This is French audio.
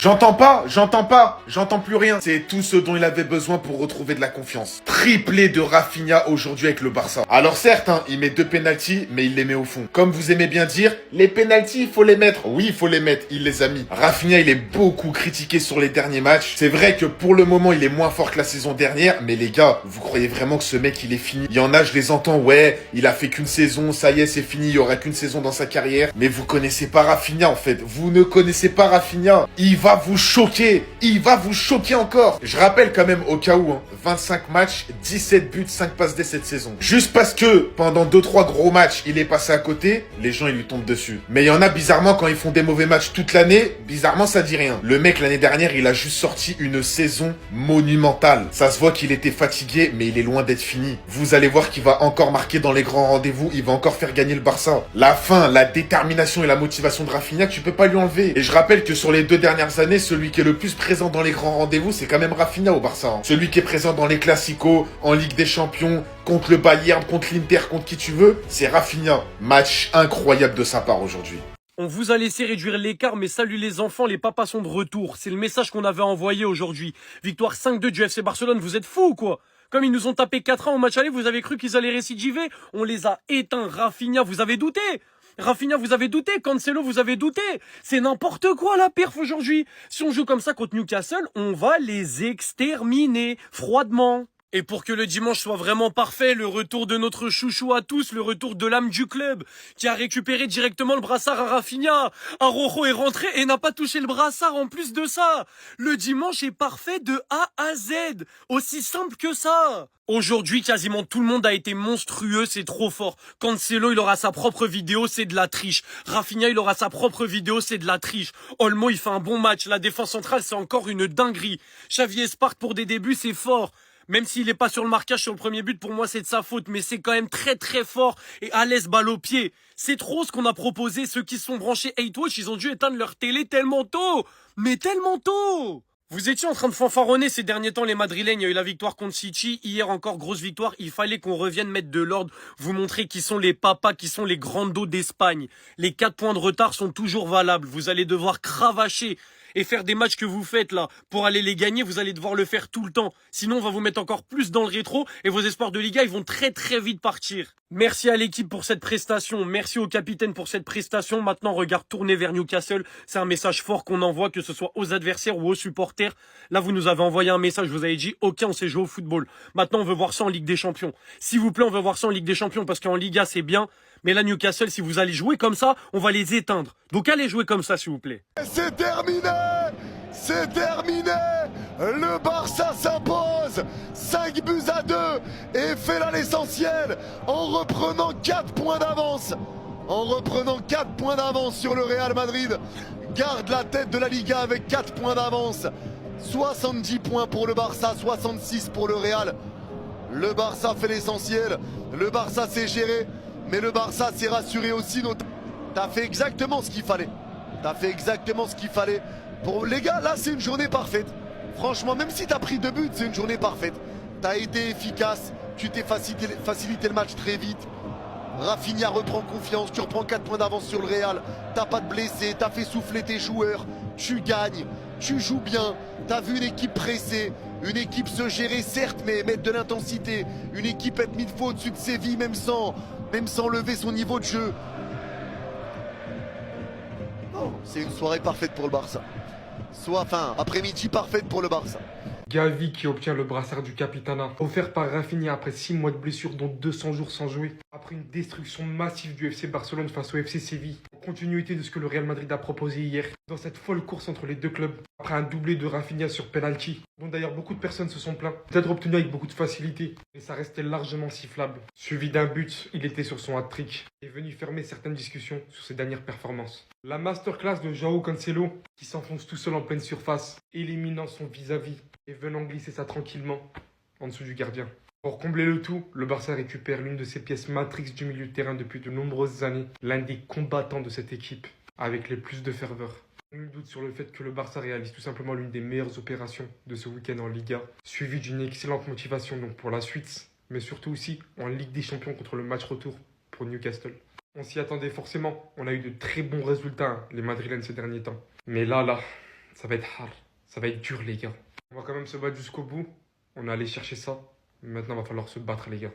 j'entends plus rien. C'est tout ce dont il avait besoin pour retrouver de la confiance. Triplé de Rafinha aujourd'hui avec le Barça. Alors certes, hein, il met 2 pénaltys, mais il les met au fond. Comme vous aimez bien dire, les pénaltys, il faut les mettre. Oui, il faut les mettre, il les a mis. Rafinha, il est beaucoup critiqué sur les derniers matchs. C'est vrai que pour le moment, il est moins fort que la saison dernière, mais les gars, vous croyez vraiment que ce mec, il est fini? Il y en a, je les entends, ouais, il a fait qu'une saison, ça y est, c'est fini, il y aura qu'une saison dans sa carrière. Mais vous connaissez pas Rafinha, en fait. Vous ne connaissez pas Rafinha. Il va vous choquer. Il va vous choquer encore. Je rappelle quand même au cas où, hein, 25 matchs, 17 buts, 5 passes D cette saison. Juste parce que pendant 2-3 gros matchs, il est passé à côté, les gens ils lui tombent dessus. Mais il y en a bizarrement quand ils font des mauvais matchs toute l'année, bizarrement ça dit rien. Le mec l'année dernière, il a juste sorti une saison monumentale. Ça se voit qu'il était fatigué, mais il est loin d'être fini. Vous allez voir qu'il va encore marquer dans les grands rendez-vous, il va encore faire gagner le Barça. La fin, la détermination et la motivation de Rafinha, tu peux pas lui enlever. Et je rappelle que sur les 2 dernières années, celui qui est le plus présent dans les grands rendez-vous, c'est quand même Rafinha au Barça. Hein. Celui qui est présent dans les Classicos, en Ligue des Champions, contre le Bayern, contre l'Inter, contre qui tu veux, c'est Rafinha. Match incroyable de sa part aujourd'hui. On vous a laissé réduire l'écart, mais salut les enfants, les papas sont de retour. C'est le message qu'on avait envoyé aujourd'hui. Victoire 5-2 du FC Barcelone, vous êtes fous ou quoi? Comme ils nous ont tapé 4-1 au match aller, vous avez cru qu'ils allaient récidiver? On les a éteints. Rafinha, vous avez douté? Rafinha, vous avez douté? Cancelo, vous avez douté? C'est n'importe quoi la perf aujourd'hui. Si on joue comme ça contre Newcastle, on va les exterminer froidement. Et pour que le dimanche soit vraiment parfait, le retour de notre chouchou à tous, le retour de l'âme du club, qui a récupéré directement le brassard à Rafinha. Araujo est rentré et n'a pas touché le brassard en plus de ça. Le dimanche est parfait de A à Z. Aussi simple que ça. Aujourd'hui, quasiment tout le monde a été monstrueux, c'est trop fort. Cancelo, il aura sa propre vidéo, c'est de la triche. Rafinha, il aura sa propre vidéo, c'est de la triche. Olmo, il fait un bon match. La défense centrale, c'est encore une dinguerie. Xavi Espart, pour des débuts, c'est fort. Même s'il n'est pas sur le marquage sur le premier but, pour moi c'est de sa faute, mais c'est quand même très très fort et à l'aise balle au pied. C'est trop ce qu'on a proposé, ceux qui se sont branchés 8Watch, ils ont dû éteindre leur télé tellement tôt. Mais tellement tôt. Vous étiez en train de fanfaronner ces derniers temps les Madrilènes, il y a eu la victoire contre City, hier encore grosse victoire, il fallait qu'on revienne mettre de l'ordre, vous montrer qui sont les papas, qui sont les grandes dos d'Espagne. Les 4 points de retard sont toujours valables, vous allez devoir cravacher et faire des matchs que vous faites là, pour aller les gagner, vous allez devoir le faire tout le temps. Sinon, on va vous mettre encore plus dans le rétro et vos espoirs de Liga, ils vont très très vite partir. Merci à l'équipe pour cette prestation, merci au capitaine pour cette prestation. Maintenant, regard tourné vers Newcastle, c'est un message fort qu'on envoie, que ce soit aux adversaires ou aux supporters. Là, vous nous avez envoyé un message, vous avez dit, ok, on sait jouer au football. Maintenant, on veut voir ça en Ligue des Champions. S'il vous plaît, on veut voir ça en Ligue des Champions, parce qu'en Liga, c'est bien. Mais là, Newcastle, si vous allez jouer comme ça, on va les éteindre. Donc allez jouer comme ça, s'il vous plaît. C'est terminé! C'est terminé! Le Barça s'impose 5 buts à 2 et fait là l'essentiel en reprenant 4 points d'avance. En reprenant 4 points d'avance sur le Real Madrid. Garde la tête de la Liga avec 4 points d'avance. 70 points pour le Barça, 66 pour le Real. Le Barça fait l'essentiel. Le Barça s'est géré. Mais le Barça s'est rassuré aussi. T'as fait exactement ce qu'il fallait. T'as fait exactement ce qu'il fallait. Pour les gars, là, c'est une journée parfaite. Franchement, même si t'as pris 2 buts, c'est une journée parfaite. T'as été efficace. Tu t'es facilité le match très vite. Rafinha reprend confiance. Tu reprends 4 points d'avance sur le Real. T'as pas de blessés. T'as fait souffler tes joueurs. Tu gagnes. Tu joues bien. T'as vu une équipe pressée. Une équipe se gérer, certes, mais mettre de l'intensité. Une équipe être mille fois au-dessus de Séville, même sans lever son niveau de jeu. Oh, c'est une soirée parfaite pour le Barça. Après-midi parfaite pour le Barça. Gavi qui obtient le brassard du Capitana, offert par Rafinha après 6 mois de blessure, dont 200 jours sans jouer. Après une destruction massive du FC Barcelone face au FC Séville, en continuité de ce que le Real Madrid a proposé hier, dans cette folle course entre les deux clubs, après un doublé de Rafinha sur penalty, dont d'ailleurs beaucoup de personnes se sont plaints, d'être obtenu avec beaucoup de facilité, mais ça restait largement sifflable. Suivi d'un but, il était sur son hat-trick, et est venu fermer certaines discussions sur ses dernières performances. La masterclass de Joao Cancelo, qui s'enfonce tout seul en pleine surface, éliminant son vis-à-vis, et venant glisser ça tranquillement en dessous du gardien. Pour combler le tout, le Barça récupère l'une de ses pièces matrix du milieu de terrain depuis de nombreuses années, l'un des combattants de cette équipe, avec les plus de ferveur. Nul doute sur le fait que le Barça réalise tout simplement l'une des meilleures opérations de ce week-end en Liga, suivie d'une excellente motivation donc pour la suite, mais surtout aussi en Ligue des Champions contre le match retour pour Newcastle. On s'y attendait forcément, on a eu de très bons résultats, les Madrilènes ces derniers temps. Mais là, Ça va être hard. Ça va être dur, les gars. On va quand même se battre jusqu'au bout. On est allé chercher ça. Maintenant, il va falloir se battre, les gars.